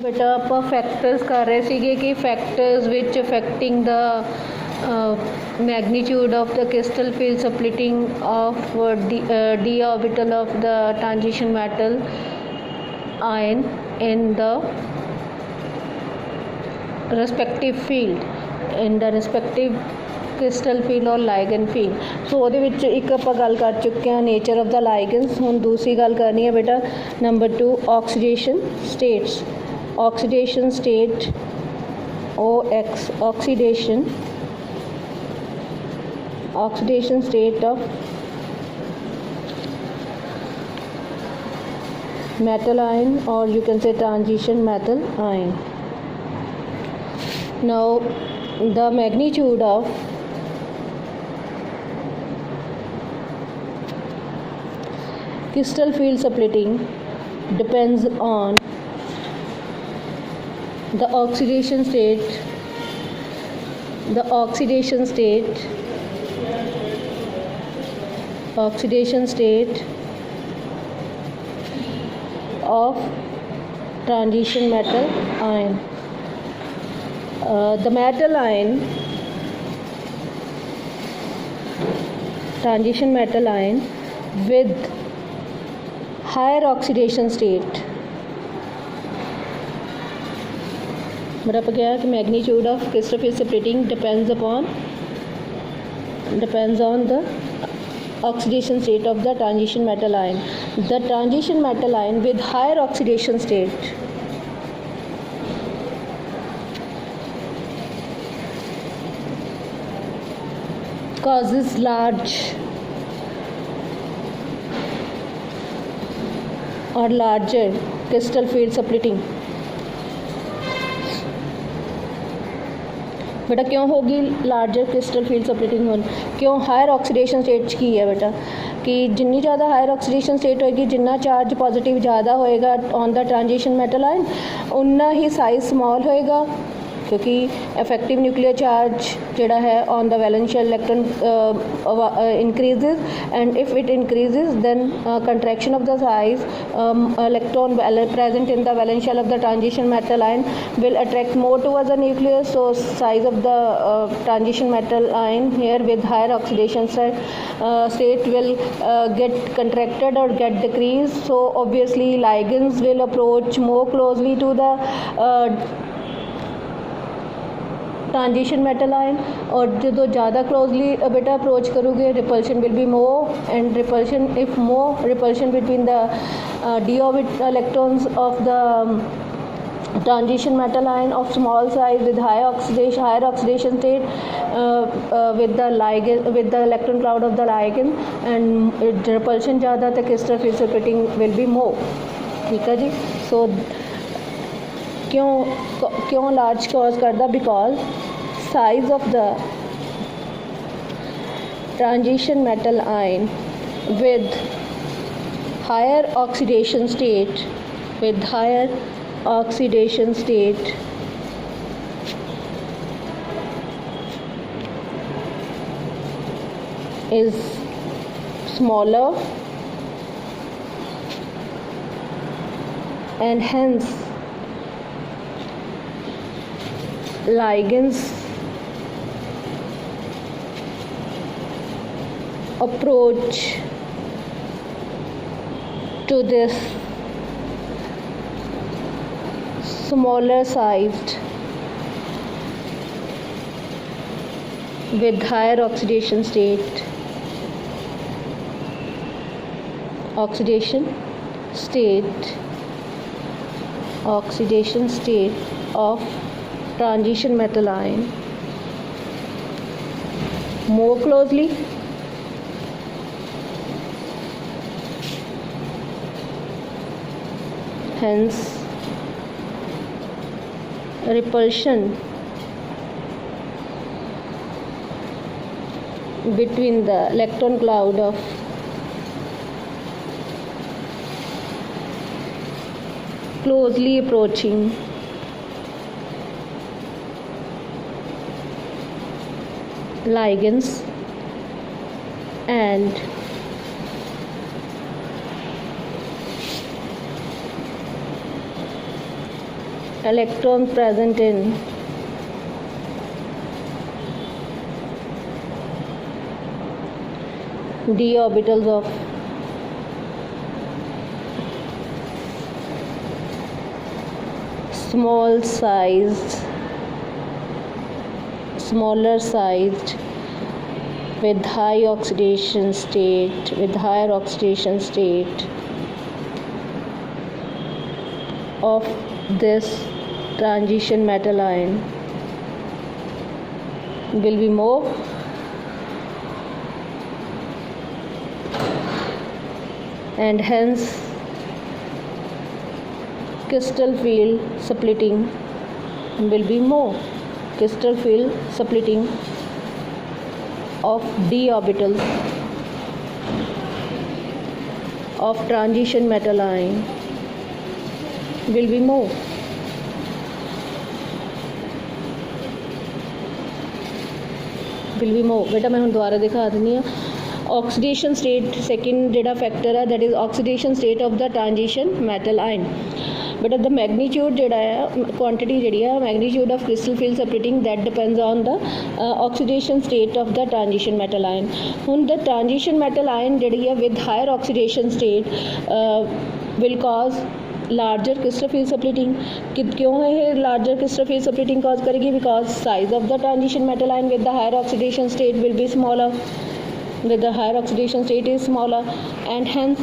बेटा ਆਪਾਂ ਫੈਕਟਰਸ ਕਰ ਰਹੇ ਸੀਗੇ ਕਿ factors which affecting the magnitude of the crystal field splitting of d orbital of the transition metal ion in the respective field in the respective crystal field और ligand field. सो ਉਹਦੇ ਵਿੱਚ ਇੱਕ ਆਪਾਂ ਗੱਲ ਕਰ ਚੁੱਕੇ ਹਾਂ ਨੇਚਰ ਆਫ ਦਾ ਲਾइगन्स। ਹੁਣ ਦੂਸਰੀ ਗੱਲ ਕਰਨੀ ਹੈ ਬੇਟਾ number 2 oxidation states. Oxidation state OX oxidation state of metal ion or you can say transition metal ion. Now the magnitude of crystal field splitting depends on the oxidation state of transition metal ion. The metal ion, transition metal ion with higher oxidation state, but up again the magnitude of crystal field splitting depends on the oxidation state of the transition metal ion. The transition metal ion with higher oxidation state causes larger crystal field splitting। बेटा क्यों होगी larger crystal field splitting होन? क्यों? Higher oxidation state की है बेटा कि जिन्नी ज़्यादा हायर ऑक्सीडेशन स्टेट होएगी, जिन्ना चार्ज पॉजिटिव ज़्यादा होएगा on the transition metal ion, उन्ना ही साइज स्मॉल होएगा, क्योंकि इफेक्टिव न्यूक्लियर चार्ज जोड़ा है on the valential electron increases, and if it increases then contraction of the size electron present in the valence of the transition metal ion will attract more towards the nucleus. So size of the transition metal ion here with higher oxidation state will get contracted or get decreased. So obviously ligands will approach more closely to the transition metal ion, और जो ज़्यादा closely बेटा approach करोगे repulsion will be more, and repulsion if more repulsion between the d orbital electrons of the transition metal ion of small size with higher oxidation state with the electron cloud of the ligand, and repulsion ज़्यादा तो crystal field splitting will be more। ठीक है जी। So क्यों large cause करता? Because size of the transition metal ion with higher oxidation state is smaller, and hence ligands approach to this smaller sized with higher oxidation state of transition metal ion more closely, hence repulsion between the electron cloud of closely approaching ligands and electrons present in d orbitals of smaller sized with higher oxidation state of this transition metal ion will be more and hence crystal field splitting will be more. Crystal field splitting of d orbitals of transition metal ion will be more. बेटा मैं हम दोबारा दिखा देनी हाँ oxidation state second जोड़ा factor है that is oxidation state of the transition metal ion बेटा द मैग्नीट्यूड जोड़ा है क्वांटिटी जी है magnitude of crystal field separating that depends on the oxidation state of the transition metal ion हुण the transition metal ion जी है with higher oxidation state will cause larger crystal field splitting क्यों है ये larger crystal field splitting cause करेगी because size of the transition metal ion with the higher oxidation state will be smaller with the higher oxidation state is smaller and hence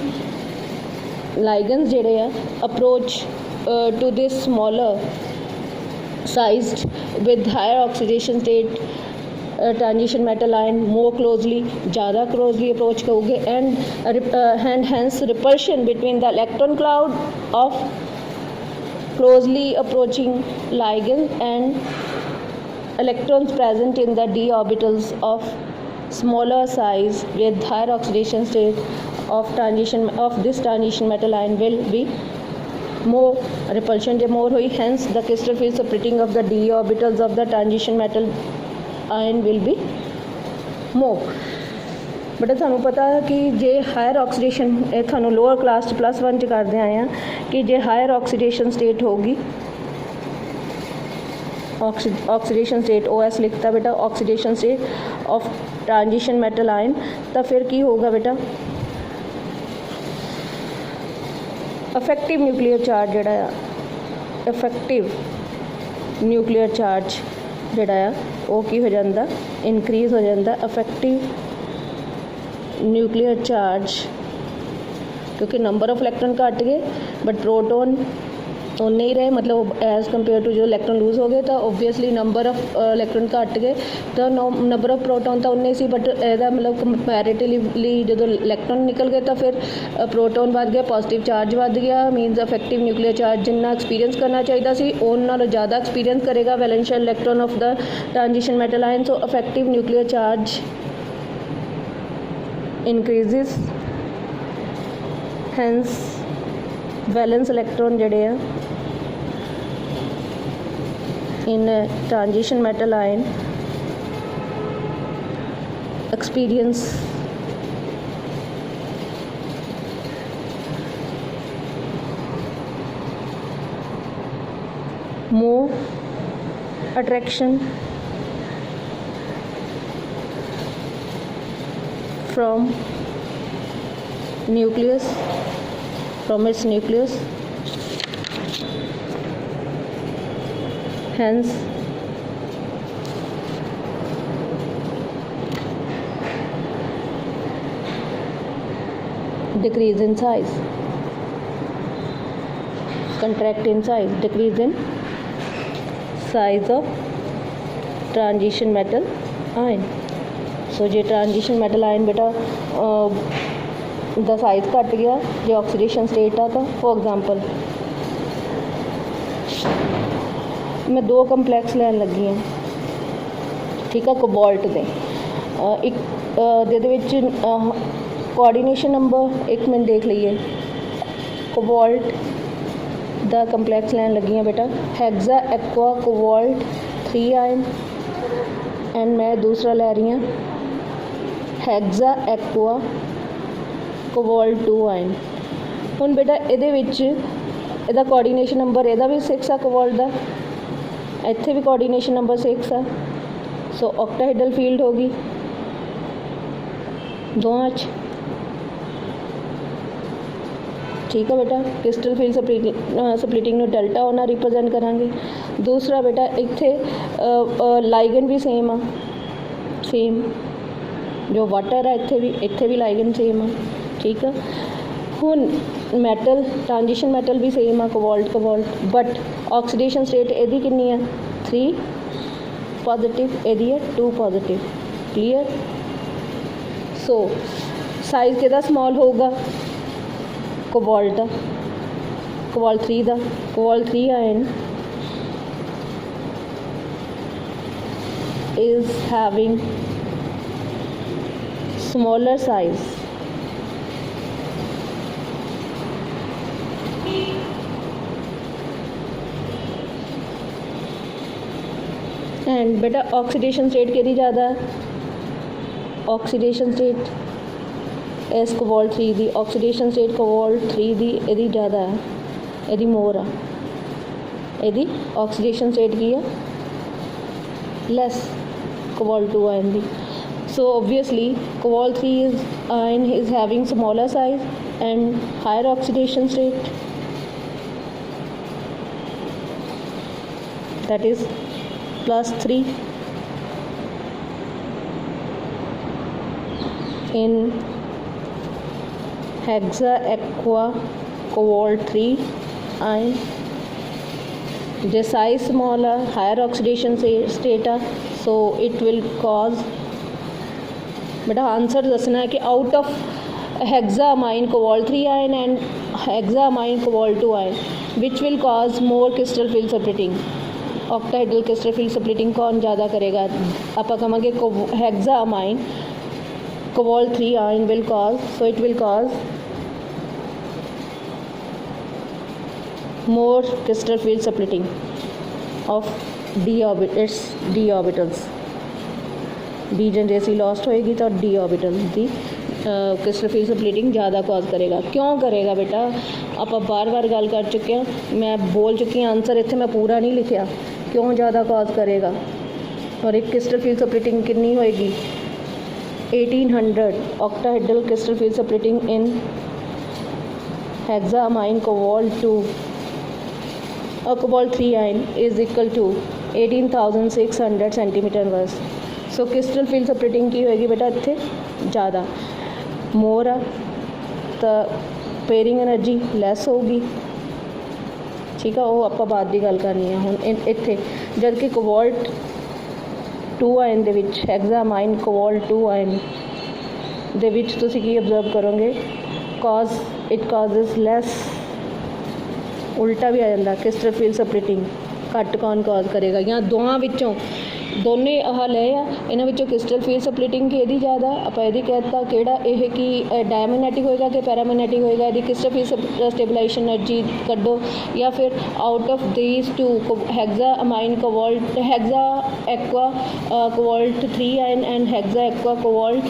ligands ਜਿਹੜੇ ਆ approach to this smaller sized with higher oxidation state transition metal ion more closely ज़्यादा closely approach करोगे and hence repulsion between the electron cloud of closely approaching ligand and electrons present in the d orbitals of smaller size with higher oxidation state of this transition metal ion will be more repulsion J more हुई hence the crystal field separating of the d orbitals of the transition metal ion will be more but थानू पता है कि जे higher oxidation थानू lower class +1 च करते आए हैं कि जे हायर ऑक्सीडेशन स्टेट होगी ऑक्सीडेशन स्टेट OS लिखता बेटा oxidation state of transition metal ion तो फिर की होगा बेटा इफेक्टिव न्यूक्लियर चार्ज जोड़ा इफेक्टिव न्यूक्लियर चार्ज जोड़ा वो की हो जाता इनक्रीज हो जाता इफेक्टिव न्यूक्लियर चार्ज क्योंकि नंबर ऑफ इलेक्ट्रॉन घट गए बट प्रोटोन उन्ने ही रहे मतलब एज़ कंपेयर टू जो इलेक्ट्रॉन लूज हो गए तो ओबवियसली नंबर ऑफ इलेक्ट्रॉन घट गए तो नंबर ऑफ प्रोटोन तो उन्ने सी बट एदा मतलब कंपैरेटिवली जो इलेक्ट्रॉन निकल गए तो फिर प्रोटोन बढ़ गया पॉजिटिव चार्ज बढ़ गया मीनस इफेक्टिव न्यूक्लियर चार्ज जिन्ना एक्सपीरियंस करना चाहिए सी उन नालों ज़्यादा एक्सपीरियंस करेगा valence shell electron of the transition metal ion so effective nuclear charge increases hence valence electron जड़े हैं in a transition metal ion experience more attraction from its nucleus hence decrease in size contract in size decrease in size of transition metal ion so J transition metal ion बेटा दा size घट गया जो oxidation state आ तो for example मैं 2 complex लैन लगी हाँ ठीक है कोबाल्ट दे एक कोआर्डिनेशन नंबर एक मिनट देख लीए कोबाल्ट दा कंपलैक्स लैन लगी हाँ बेटा hexa aqua cobalt 3 ion and मैं दूसरा लै रही हूँ हेक्सा एक्वा कोबाल्ट 2 आयन हुण बेटा ये ਇਹਦਾ ਕੋਆਰਡੀਨੇਸ਼ਨ ਨੰਬਰ ਇਹਦਾ ਵੀ 6 ਆ ਕੋਬਾल्ट ਦਾ, ਇੱਥੇ ਵੀ ਕੋਆਰਡੀनेशन नंबर 6 ਆ। सो ऑक्टाहेड्रल फील्ड होगी दोवां च, ठीक है बेटा। क्रिस्टल फील्ड सप्लिटिंग नूं डेल्टा होना रिप्रजेंट करांगे। दूसरा बेटा इत्थे लाइगन भी सेम आ, सेम जो वाटर है इत्थे भी लाइगन सेम आ, ठीक है। हुण मैटल ट्रांजिशन मैटल भी सेम आ कोबाल्ट, बट ऑक्सीडेशन स्टेट इहदी कितनी है 3 पॉजिटिव, इहदी है 2 पॉजिटिव, क्लीयर। सो साइज किहदा स्मॉल होगा कोबाल्ट दा, कोबाल्ट 3 दा, cobalt 3 ion is having smaller size, and बेटा ऑक्सीडेशन स्टेट किहदी ज़्यादा है, ऑक्सीडेशन स्टेट इस कोबाल्ट 3 दी, ऑक्सीडेशन स्टेट कोबाल्ट 3 दी इहदी ज़्यादा है, इहदी मोर आ, इहदी ऑक्सीडेशन स्टेट की है less cobalt 2 ion the. So obviously cobalt 3 ion is having smaller size and higher oxidation state, that is +3 in hexa aqua cobalt 3 ion. The size smaller, higher oxidation state, so it will cause, बेटा answer दसना है कि out of hexammine cobalt 3 ion and hexammine cobalt 2 ion which will cause more crystal field splitting, octahedral crystal field splitting कौन ज़्यादा करेगा। आप कहेंगे hexammine cobalt 3 ion will cause, so it will cause more crystal field splitting of D orbitals, degeneracy lost होएगी तो D orbital की crystal field splitting ज़्यादा cause करेगा। क्यों करेगा बेटा, आप बार बार गल कर चुके हैं, मैं बोल चुकी हूँ, आंसर इत्थे मैं पूरा नहीं लिखा, क्यों ज़्यादा कॉज करेगा। और एक क्रिस्टल फील्ड सप्लिटिंग कितनी होएगी 1800 octahedral crystal field splitting in hexamine cobalt 2 और cobalt 3 ion is equal to 18,600 centimetre वर्स। सो क्रिस्टल फील्ड सप्लिटिंग की होएगी बेटा इत्थे ज़्यादा, मोर आ तो पेयरिंग एनर्जी लैस होगी, ठीक है। वो आप बाद की गल करनी है हुण इत्थे, जबकि कोबाल्ट 2 आयन दे विच हेक्सामाइन कोबाल्ट 2 आयन दे विच तुसीं की ऑब्जर्व करोगे कॉज इट कॉजेज लैस, उल्टा भी आ जाता क्रिस्टल फील्ड सप्लिटिंग घट कौन कॉज करेगा, या दोवां विचों दोने आह ले आ इन्हां विचों क्रिस्टल फील्ड सप्लिटिंग किहदी ज़्यादा, आपां इहदी कहता किहड़ा इह कि डायमैग्नेटिक होएगा कि पैरामैग्नेटिक होएगा, इहदी क्रिस्टल फील्ड स्टेबलाइजेशन एनर्जी कड्डो, या फिर out of these two hexammine cobalt hexa aqua cobalt 3 ion and hexa aqua cobalt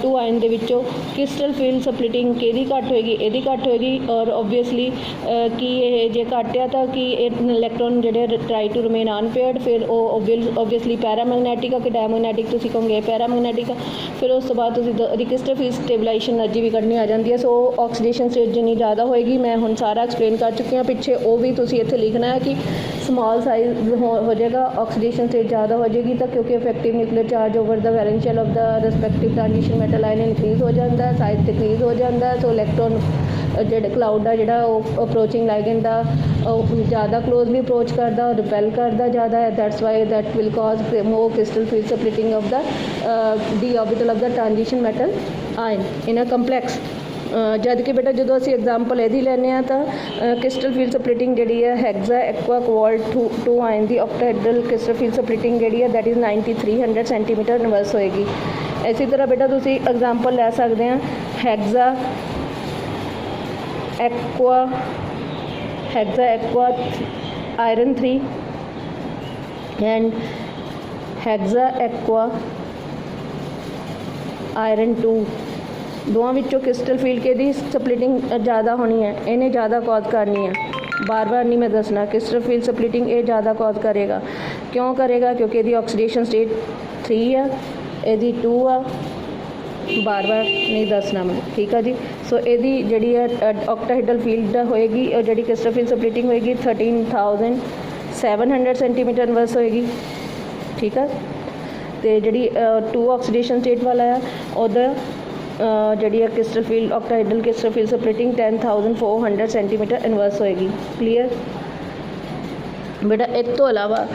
2 ion दे विचों क्रिस्टल फील्ड सप्लिटिंग किहदी घट होएगी, इहदी घट होएगी। और ओबवियसली कि इह जे घट आ तां कि इलैक्ट्रॉन जिहड़े ट्राई टू रिमेन अनपेयर्ड, फिर ओबवियसली पैरामैग्नेटिक कि डायमैग्नेटिक, तुसीं कहोगे पैरामैग्नेटिक, फिर उस तो बाद तुसीं क्रिस्टल फील्ड स्टेबलाइजेशन एनर्जी भी कढ़नी आ जाती है। सो ऑक्सीडेशन स्टेट जिन्नी ज़्यादा होएगी, मैं हुण सारा एक्सप्लेन कर चुकी हाँ पिछे, वो भी तुसीं इत्थे लिखना है कि स्मॉल साइज हो जाएगा, ऑक्सीडेशन स्टेट ज़्यादा हो जाएगी तो क्योंकि effective nuclear charge over the valence shell of the respective transition metal ion increase हो जाता है, साइज डिक्रीज हो जाता है। सो इलैक्ट्रॉन ਜਿਹੜੇ ਕਲਾउड ਆ ਜਿਹੜਾ ਉਹ ਅਪਰੋਚਿੰਗ ਲਾਈਗੈਂਡ ਦਾ ज़्यादा क्लोजली अप्रोच करता और रिपेल करता ज़्यादा है, that's why that will cause more crystal field splitting of the D orbital of the transition metal ion in a complex. जद कि बेटा जो असी एग्जाम्पल यदि लैने तो क्रिस्टल फील्ड सप्लिटिंग जी है हेक्सा एक्वा कोबाल्ट 2 आयन की ऑक्टाहेड्रल क्रिस्टल फील्ड सप्लिटिंग जी है दैट इज़ 9300 सेंटीमीटर इनवर्स होएगी। इसी तरह बेटा तुसी एग्जाम्पल लै सकते हैं hexa aqua iron 3 and hexa aqua iron 2 दोवां विचों क्रिस्टल फील्ड के दी सप्लिटिंग ज़्यादा होनी है, इन्हें ज़्यादा कॉज करनी है। बार बार नहीं मैं दसना। क्रिस्टल फील्ड स्प्लिटिंग ये ज़्यादा कॉज करेगा। क्यों करेगा? क्योंकि यदि ऑक्सीडेशन स्टेट 3 है, यदि 2 आ, बार बार नहीं दसना मैं, ठीक है जी। सो यदि जी ऑक्टाहेड्रल फील्ड होएगी और जी क्रिस्टल फील्ड स्प्लिटिंग होएगी 13,700 सेंटीमीटर इनवर्स होएगी, ठीक है। तो जी 2 ऑक्सीडेशन स्टेट वाला है उधर जी crystal field octahedral crystal field splitting 10,400 centimetre inverse होएगी। क्लीयर बेटा? इस तो अलावा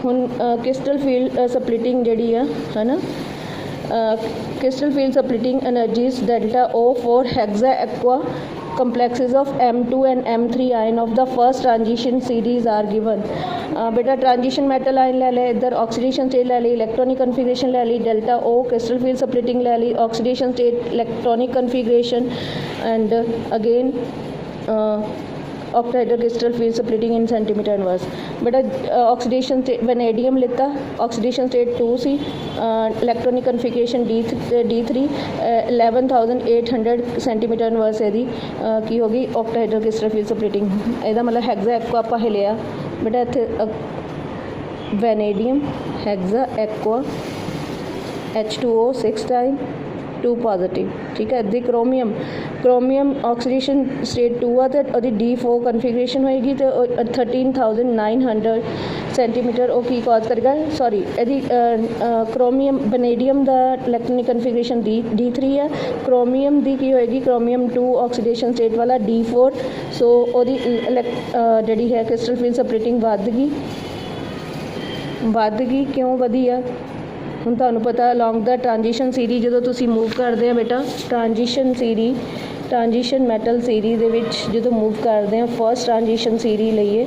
हुन क्रिस्टल फील्ड स्प्लिटिंग जी है ना, crystal field splitting energies delta O for hexa aqua complexes of M2 and M3 ion of the first transition series are given। बेटा transition metal ion ले ले, इधर ऑक्सीडेशन स्टेट ले ली, इलेक्ट्रॉनिक कन्फिग्रेशन ले ली, delta O crystal field splitting ले ली, oxidation state electronic configuration and again octahedral crystal field splitting in centimetre inverse. बेटा ऑक्सीडेशन स्टेट वेनेडियम लेता, ऑक्सीडेशन स्टेट 2 सी, electronic configuration D3 11,800 centimetre inverse यदि की होगी ऑक्टाहेड्रल क्रिस्टल फील्ड स्प्लिटिंग। ਇਹਦਾ मतलब ਹੈਗਜ਼ਾ ਐਕਵਾ ਆਪਾਂ ਲਿਆ बेटा ਇੱਥੇ vanadium ਹੈਗਜ਼ਾ aqua H2O 6 time 2 positive, ठीक है। इदी क्रोमियम ऑक्सीडेशन स्टेट 2 आ तो D4 कन्फिग्रेशन होएगी तो 13,900 सेंटीमीटर वो की कॉज करेगा, सॉरी यदि क्रोमियम वेनेडियम का इलेक्ट्रॉनिक कन्फिग्रेशन D3 है, क्रोमियम की की होएगी क्रोमियम 2 ऑक्सीडेशन स्टेट वाला D4। सो जी है क्रिस्टल फील्ड स्प्लिटिंग वध गई क्यों वधी है? ਹੁਣ ਤੁਹਾਨੂੰ ਪਤਾ ਅਲੋਂਗ ਦਾ ਟ੍ਰਾਂਜੀਸ਼ਨ ਸੀਰੀ ਜਦੋਂ ਤੁਸੀਂ ਮੂਵ ਕਰਦੇ ਆ ਬੇਟਾ, ਟ੍ਰਾਂਜੀਸ਼ਨ ਮੈਟਲ ਸੀਰੀ ਦੇ ਵਿੱਚ ਜਦੋਂ ਮੂਵ ਕਰਦੇ ਆ, ਫਰਸਟ ਟ੍ਰਾਂਜੀਸ਼ਨ ਸੀਰੀ ਲਈਏ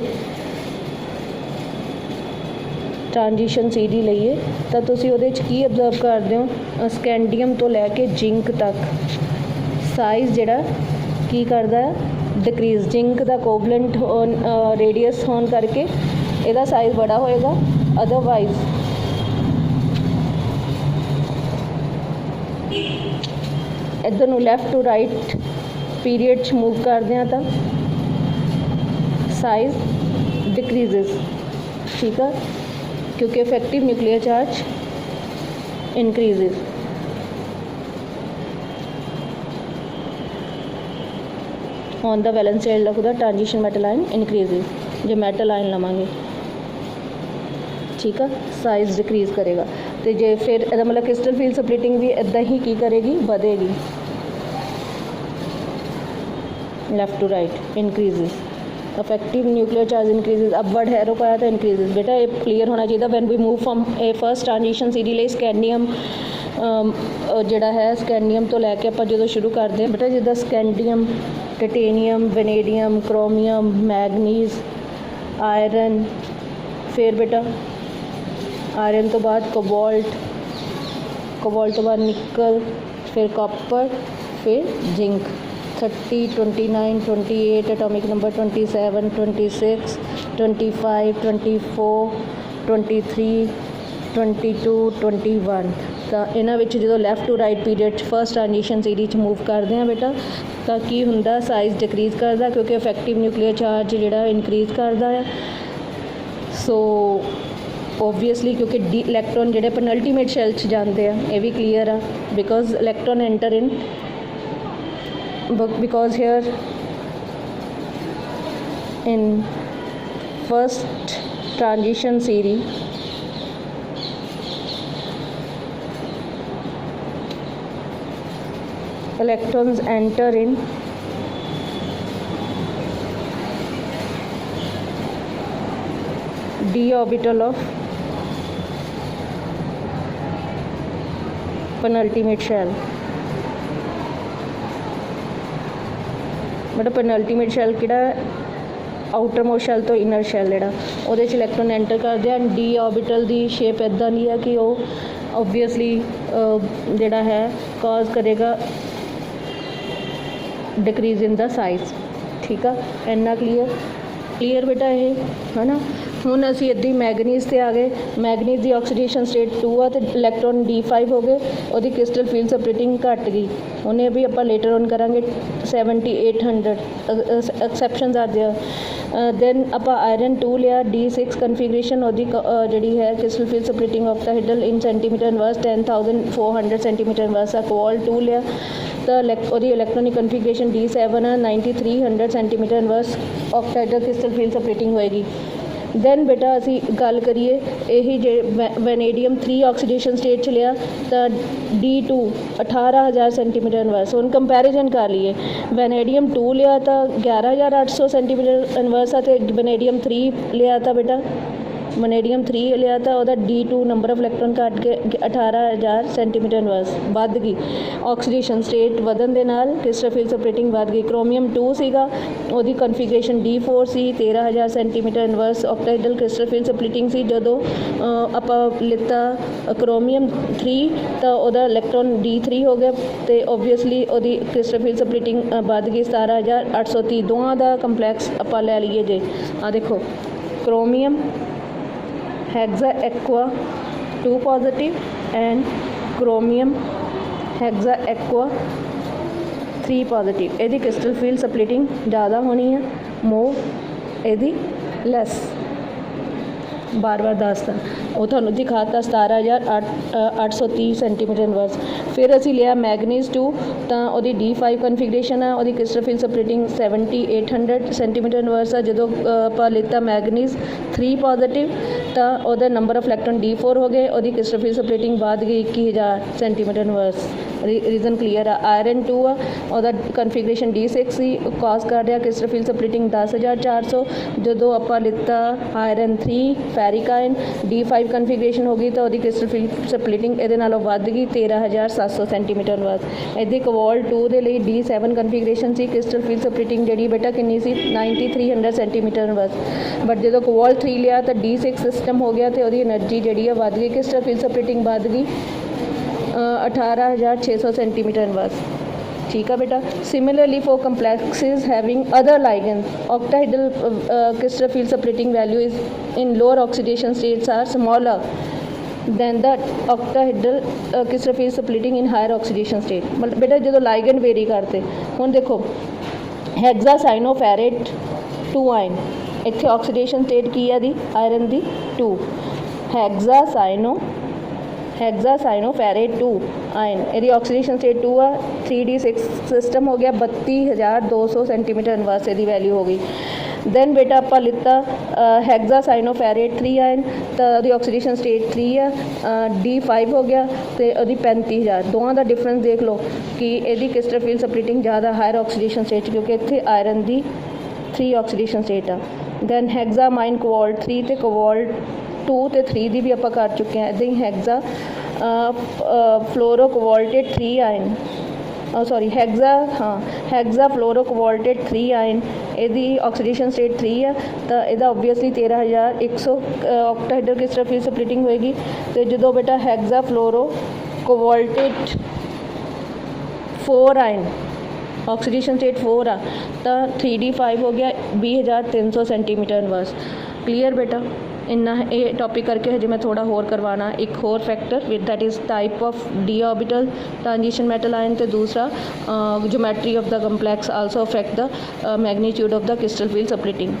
ਤਾਂ ਤੁਸੀਂ ਉਹਦੇ 'ਚ ਕੀ ਅਬਜ਼ਰਵ ਕਰਦੇ ਹੋ? ਸਕੈਂਡੀਅਮ ਤੋਂ ਲੈ ਕੇ ਜਿੰਕ ਤੱਕ ਸਾਈਜ਼ ਜਿਹੜਾ ਕੀ ਕਰਦਾ ਹੈ? ਡਿਕਰੀਜ਼। ਜਿੰਕ ਦਾ ਕੋਵਲੈਂਟ ਰੇਡੀਅਸ ਹੋਣ ਕਰਕੇ ਇਹਦਾ ਸਾਈਜ਼ ਬੜਾ ਹੋਏਗਾ, ਅਦਰਵਾਈਜ਼ ਇੱਧਰ ਨੂੰ ਲੈਫਟ ਟੂ ਰਾਈਟ ਪੀਰੀਅਡ 'ਚ ਮੂਵ ਕਰਦੇ ਹਾਂ ਤਾਂ ਸਾਈਜ਼ ਡਿਕਰੀਜ਼ਸ, ਠੀਕ ਆ, ਕਿਉਂਕਿ effective nuclear charge increases. On the valence shell of the transition metal ion increases. जो मेटल आयन लवांगे, ठीक है, साइज डिक्रीज करेगा। तो जे फिर ਇਹਦਾ मतलब क्रिस्टल फील्ड स्प्लिटिंग भी इदा ही की करेगी, बढ़ेगी, left to right increases. Effective nuclear charge increases, upward arrow पाया तो इंक्रीजेज। बेटा ये क्लीयर होना चाहिए। When we move from a first transition series ਲਈ ਸਕੈਂਡੀਅਮ ਜਿਹੜਾ है ਸਕੈਂਡੀਅਮ ਤੋਂ ਲੈ ਕੇ ਆਪਾਂ ਜਦੋਂ ਸ਼ੁਰੂ ਕਰਦੇ ਹਾਂ बेटा, ਜਿੱਦਾਂ scandium, titanium, vanadium, chromium, manganese, iron, फिर बेटा आयरन तो बाद कोबाल्ट तो बाद निकल, फिर कॉपर, फिर जिंक। 30, 29, 28 atomic number 27, 26, 25, 24, 23, 22, 21। ਤਾਂ ਇਹਨਾਂ ਵਿੱਚ ਜਦੋਂ ਲੈਫਟ ਟੂ ਰਾਈਟ ਪੀਰੀਅਡ 'ਚ ਫਸਟ ਟ੍ਰਾਂਜੀਸ਼ਨ ਸੀਰੀ 'ਚ ਮੂਵ ਕਰਦੇ ਹਾਂ ਬੇਟਾ, ਤਾਂ ਕੀ ਹੁੰਦਾ? ਸਾਈਜ਼ ਡਿਕਰੀਜ਼ ਕਰਦਾ ਕਿਉਂਕਿ ਇਫੈਕਟਿਵ ਨਿਊਕਲੀਅਰ ਚਾਰਜ ਜਿਹੜਾ ਇਨਕਰੀਜ਼ ਕਰਦਾ ਆ। ਸੋ ਓਬਵੀਅਸਲੀ ਕਿਉਂਕਿ ਇਲੈਕਟ੍ਰੋਨ ਜਿਹੜੇ ਪੈਨਲਟੀਮੇਟ ਸ਼ੈਲ 'ਚ ਜਾਂਦੇ ਆ, ਇਹ ਵੀ ਕਲੀਅਰ ਆ, because electron enter in, because here in first transition series electrons enter in d orbital of penultimate shell। मतलब पेनल्टीमेट शैल कि आउटर मोस्ट शैल तो इनर शैल जोड़ा वो इलैक्ट्रॉन एंटर करते हैं। डी ऑर्बिटल की शेप इदा की है कि वो ओबवियसली जोड़ा है कॉज करेगा डिक्रीज इन द साइज, ठीक है। इन्ना क्लीयर बेटा ये है ना। ਹੁਣ ਅਸੀਂ ਇੱਦਾਂ ਹੀ ਮੈਗਨੀਜ਼ 'ਤੇ ਆ ਗਏ। ਮੈਗਨੀਜ਼ ਦੀ ਆਕਸੀਡੇਸ਼ਨ ਸਟੇਟ 2 ਆ ਅਤੇ ਇਲੈਕਟ੍ਰੋਨ D5 ਹੋ ਗਏ, ਉਹਦੀ ਕ੍ਰਿਸਟਲ ਫੀਲਡ ਸਪਲਿਟਿੰਗ ਘੱਟ ਗਈ। ਉਹਨੇ ਵੀ ਆਪਾਂ ਲੇਟਰ ਔਨ ਕਰਾਂਗੇ 7800 ਐਕਸੈਪਸ਼ਨਸ ਆਰ ਦੇਅਰ। ਦੈਨ ਆਪਾਂ ਆਇਰਨ 2 ਲਿਆ D6 ਕਨਫੀਗਰੇਸ਼ਨ ਉਹਦੀ ਜਿਹੜੀ ਹੈ ਕ੍ਰਿਸਟਲ ਫੀਲਡ ਸਪਲਿਟਿੰਗ ਆਕਟਾਹਾਈਡਲ ਇਨ ਸੈਂਟੀਮੀਟਰ ਇਨਵਰਸ 10,400 ਸੈਂਟੀਮੀਟਰ ਇਨਵਰਸ ਆ ਕੋਬਾਲਟ 2 ਲਿਆ ਤਾਂ ਉਹਦੀ ਇਲੈਕਟ੍ਰੋਨਿਕ ਕਨਫੀਗਰੇਸ਼ਨ D7 ਆ 9300 ਸੈਂਟੀਮੀਟਰ ਇਨਵਰਸ ਆਕਟਾਹਾਈਡਲ ਕ੍ਰਿਸਟਲ ਫੀਲਡ ਸਪਲਿਟਿੰਗ ਹੋਏਗੀ। ਦੈਨ ਬੇਟਾ ਅਸੀਂ ਗੱਲ ਕਰੀਏ ਇਹੀ ਜੇ ਵੈਨੇਡੀਅਮ 3 ਆਕਸੀਡੇਸ਼ਨ ਸਟੇਟ 'ਚ ਲਿਆ ਤਾਂ D2 18,000 ਸੈਂਟੀਮੀਟਰ ਇਨਵਰਸ। ਹੁਣ ਕੰਪੈਰੀਜ਼ਨ ਕਰ ਲਈਏ ਵੈਨੇਡੀਅਮ 2 ਲਿਆ ਤਾਂ 11,800 ਸੈਂਟੀਮੀਟਰ ਇਨਵਰਸ ਆ ਅਤੇ ਵੈਨੇਡੀਅਮ 3 ਲਿਆ ਤਾਂ ਬੇਟਾ ਵੈਨੇਡੀਅਮ 3 ਲਿਆ ਤਾਂ ਉਹਦਾ D2 ਨੰਬਰ ਆਫ ਇਲੈਕਟ੍ਰੋਨ ਘੱਟ ਕੇ 18,000 ਸੈਂਟੀਮੀਟਰ ਇਨਵਰਸ ਵੱਧ ਗਈ। ਆਕਸੀਡੇਸ਼ਨ ਸਟੇਟ ਵਧਣ ਦੇ ਨਾਲ ਕ੍ਰਿਸਟਲ ਫੀਲਡ ਸਪਲਿਟਿੰਗ ਵੱਧ ਗਈ। ਕ੍ਰੋਮੀਅਮ 2 ਸੀਗਾ ਉਹਦੀ ਕਨਫੀਗਰੇਸ਼ਨ D4 ਸੀ 13,000 ਸੈਂਟੀਮੀਟਰ ਇਨਵਰਸ ਆਕਟਾਹਾਈਡਲ ਕ੍ਰਿਸਟਲ ਫੀਲਡ ਸਪਲਿਟਿੰਗ ਸੀ। ਜਦੋਂ ਆਪਾਂ ਲਿੱਤਾ ਕ੍ਰੋਮੀਅਮ 3 ਤਾਂ ਉਹਦਾ ਇਲੈਕਟ੍ਰੋਨ D3 ਹੋ ਗਿਆ ਅਤੇ ਓਬਵੀਅਸਲੀ ਉਹਦੀ ਕ੍ਰਿਸਟਲ ਫੀਲਡ ਸਪਲਿਟਿੰਗ ਵੱਧ ਗਈ 17,830। ਦੋਵਾਂ ਦਾ ਕੰਪਲੈਕਸ ਆਪਾਂ ਲੈ ਲਈਏ ਜੇ ਆਹ ਦੇਖੋ chromium hexa aqua 2 positive and chromium hexa aqua 3 positive। ਇਹਦੀ ਕ੍ਰਿਸਟਲ ਫੀਲਡ ਸਪਲਿਟਿੰਗ ਜ਼ਿਆਦਾ ਹੋਣੀ ਹੈ ਇਹਦੀ ਲੈਸ ਬਾਰ-ਬਾਰ ਦੱਸਦਾ ਉਹ ਤੁਹਾਨੂੰ ਦਿਖਾਤਾ 17,830 ਸੈਂਟੀਮੀਟਰ ਇਨਵਰਸ। ਫਿਰ ਅਸੀਂ ਲਿਆ ਮੈਗਨੀਜ਼ 2 ਤਾਂ ਉਹਦੀ D5 ਕਨਫੀਗਰੇਸ਼ਨ ਆ ਉਹਦੀ ਕ੍ਰਿਸਟਲ ਫੀਲਡ ਸਪਲਿਟਿੰਗ 7,800 ਸੈਂਟੀਮੀਟਰ ਇਨਵਰਸ ਆ। ਜਦੋਂ ਆਪਾਂ ਲਿੱਤਾ ਮੈਗਨੀਜ਼ 3 ਪੋਜ਼ੀਟਿਵ ਤਾਂ ਉਹਦਾ ਨੰਬਰ ਆਫ ਇਲੈਕਟ੍ਰੋਨ D4 ਹੋ ਗਏ ਉਹਦੀ ਕ੍ਰਿਸਟਲ ਫੀਲਡ ਸਪਲਿਟਿੰਗ ਵੱਧ ਗਈ 21,000 ਸੈਂਟੀਮੀਟਰ ਇਨਵਰਸ। ਰੀਜ਼ਨ ਕਲੀਅਰ ਆ। ਆਇਰਨ 2 ਆ ਉਹਦਾ ਕਨਫੀਗਰੇਸ਼ਨ D6 ਸੀ ਕਾਜ਼ ਕਰ ਰਿਹਾ ਕ੍ਰਿਸਟਲ ਫੀਲਡ ਸਪਲਿਟਿੰਗ 10,400। ਜਦੋਂ ਆਪਾਂ ਲਿੱਤਾ iron 3 ferric ion D5 configuration ਹੋ ਗਈ ਤਾਂ ਉਹਦੀ ਕ੍ਰਿਸਟਲ ਫੀਲਡ ਸਪਲਿਟਿੰਗ ਇਹਦੇ ਨਾਲੋਂ ਵੱਧ ਗਈ 13,700 ਸੈਂਟੀਮੀਟਰ ਇਨਵਰਸ। ਇਹਦੀ ਕੋਬਾਲਟ 2 ਦੇ ਲਈ D7 ਕਨਫੀਗਰੇਸ਼ਨ ਸੀ ਕ੍ਰਿਸਟਲ ਫੀਲਡ ਸਪਲਿਟਿੰਗ ਜਿਹੜੀ ਬੇਟਾ ਕਿੰਨੀ ਸੀ 9,300 ਸੈਂਟੀਮੀਟਰ ਇਨਵਰਸ। ਬਟ ਜਦੋਂ ਕੋਬਾਲਟ 3 ਲਿਆ ਤਾਂ D6 ਸਿਸਟਮ ਹੋ ਗਿਆ ਅਤੇ ਉਹਦੀ ਐਨਰਜੀ ਜਿਹੜੀ ਆ ਵੱਧ ਗਈ ਕ੍ਰਿਸਟਲ ਫੀਲਡ ਸਪਲਿਟਿੰਗ ਵੱਧ ਗਈ 18,600 ਸੈਂਟੀਮੀਟਰ ਇਨਵਰਸ। ਠੀਕ ਆ ਬੇਟਾ। Similarly for complexes having other ligands octahedral crystal field splitting value is in lower oxidation states are smaller than the octahedral crystal field splitting in higher oxidation state। ਮਤਲਬ ਬੇਟਾ ਜਦੋਂ ਲਾਈਗੈਂਡ very ਕਰਤੇ ਹੁਣ ਦੇਖੋ ਹੈਗਜ਼ਾਸਾਈਨੋਫੈਰੇਟ 2 ion ਇੱਥੇ ਆਕਸੀਡੇਸ਼ਨ ਸਟੇਟ ਕੀ ਆ ਦੀ iron ਦੀ 2 ਹੈਗਜ਼ਾਸਾਈਨੋਫੈਰੇਟ 2 ion ਇਹਦੀ oxidation state 2 ਆ 3D6 ਸਿਸਟਮ ਹੋ ਗਿਆ 32,200 ਸੈਂਟੀਮੀਟਰ ਇਨਵਰਸ ਇਹਦੀ ਵੈਲਿਊ ਹੋ ਗਈ। ਦੈਨ ਬੇਟਾ ਆਪਾਂ ਲਿੱਤਾ ਹੈਗਜ਼ਾਸਾਈਨੋਫੈਰੇਟ 3 ਆਇਨ ਤਾਂ ਉਹਦੀ ਆਕਸੀਡੇਸ਼ਨ ਸਟੇਟ 3 ਆ D5 ਹੋ ਗਿਆ ਅਤੇ ਉਹਦੀ 35,000। ਦੋਵਾਂ ਦਾ ਡਿਫਰੈਂਸ ਦੇਖ ਲਓ ਕਿ ਇਹਦੀ ਕ੍ਰਿਸਟਲ ਫੀਲਡ ਸਪਲਿਟਿੰਗ ਜ਼ਿਆਦਾ ਹਾਇਰ ਆਕਸੀਡੇਸ਼ਨ ਸਟੇਟ ਕਿਉਂਕਿ ਇੱਥੇ ਆਇਰਨ ਦੀ 3 ਆਕਸੀਡੇਸ਼ਨ ਸਟੇਟ ਆ। ਦੈਨ ਹੈਗਜ਼ਾਮਾਈਨ ਕੋਬਾਲਟ 3 ਅਤੇ ਕੋਬਾਲਟ 2 ਅਤੇ 3 ਦੀ ਵੀ ਆਪਾਂ ਕਰ ਚੁੱਕੇ ਹਾਂ। ਇੱਦਾਂ ਹੀ ਹੈਗਜ਼ਾ ਫਲੋਰੋ ਕੋਬਾਲਟੇਟ 3 ਆਇਨ ਹੈਗਜ਼ਾ ਫਲੋਰੋ ਕੋਬਾਲਟੇਟ 3 ਆਇਨ ਇਹਦੀ ਆਕਸੀਡੇਸ਼ਨ ਸਟੇਟ 3 ਆ ਤਾਂ ਇਹਦਾ ਓਬਵੀਅਸਲੀ 13,100 ਆਕਟਾਹਾਈਡਲ ਕ੍ਰਿਸਟਲ ਫੀਲਡ ਸਪਲਿਟਿੰਗ ਹੋਏਗੀ। ਅਤੇ ਜਦੋਂ ਬੇਟਾ ਹੈਗਜ਼ਾ ਫਲੋਰੋ ਕੋਬਾਲਟੇਟ 4 ਆਇਨ ਆਕਸੀਡੇਸ਼ਨ ਸਟੇਟ 4 ਆ ਤਾਂ 3D5 ਹੋ ਗਿਆ 20,300 ਸੈਂਟੀਮੀਟਰ ਇਨਵਰਸ। ਕਲੀਅਰ ਬੇਟਾ। ਇੰਨਾ ਇਹ ਟੌਪਿਕ ਕਰਕੇ ਹਜੇ ਮੈਂ ਥੋੜ੍ਹਾ ਹੋਰ ਕਰਵਾਉਣਾ ਇੱਕ ਹੋਰ factor with that is type of D orbital transition metal ion ਅਤੇ ਦੂਸਰਾ geometry of the complex also affect the magnitude of the crystal field ਸਪਲਿਟਿੰਗ।